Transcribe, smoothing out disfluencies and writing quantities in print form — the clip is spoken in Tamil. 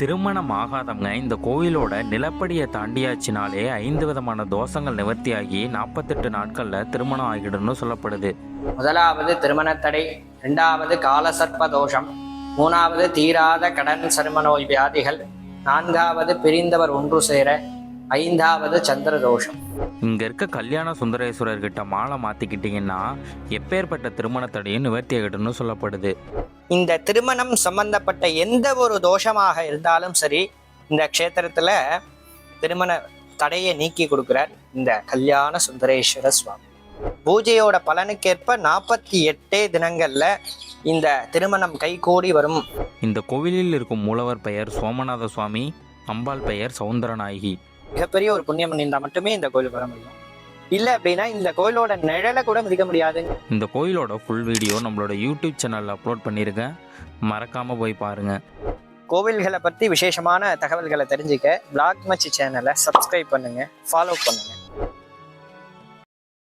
திருமணம் ஆகாதவங்க இந்த கோவிலோட நிலப்படியை தாண்டியாச்சினாலே 5 விதமான தோஷங்கள் நிவர்த்தியாகி 48 நாட்களில் திருமணம் ஆகிடும்னு சொல்லப்படுது. முதலாவது திருமணத்தடை, இரண்டாவது காலசர்ப்ப தோஷம், மூணாவது தீராத கடன் சரும நோய் வியாதிகள், நான்காவது பிரிந்தவர் ஒன்று சேர, ஐந்தாவது சந்திர தோஷம். இங்க இருக்க கல்யாண சுந்தரேஸ்வரர் கிட்ட மாலை மாத்திக்கிட்டீங்கன்னா எப்பேற்பட்ட திருமணத்தடையும் நிவர்த்தி ஆகிடும்னு சொல்லப்படுது. இந்த திருமணம் சம்பந்தப்பட்ட எந்த ஒரு தோஷமாக இருந்தாலும் சரி, இந்த க்ஷேத்திரத்துல திருமண தடையை நீக்கி கொடுக்கிறார் இந்த கல்யாண சுந்தரேஸ்வர சுவாமி. பூஜையோட பலனுக்கேற்ப 48 தினங்கள்ல இந்த திருமணம் கைகூடி வரும். இந்த கோவிலில் இருக்கும் மூலவர் பெயர் சோமநாத சுவாமி, அம்பாள் பெயர் சௌந்தரநாயகி. மிகப்பெரிய ஒரு புண்ணியம் பண்ணியிருந்தா மட்டுமே இந்த கோயிலுக்கு வர முடியும். இல்லை அப்படின்னா இந்த கோயிலோட நிழலை கூட மிதிக்க முடியாது. இந்த கோயிலோட ஃபுல் வீடியோ நம்மளோட யூடியூப் சேனலில் அப்லோட் பண்ணியிருக்கேன், மறக்காமல் போய் பாருங்கள். கோவில்களை பற்றி விசேஷமான தகவல்களை தெரிஞ்சுக்க பிளாக் மச்சி சேனலை சப்ஸ்கிரைப் பண்ணுங்கள், ஃபாலோ பண்ணுங்கள்.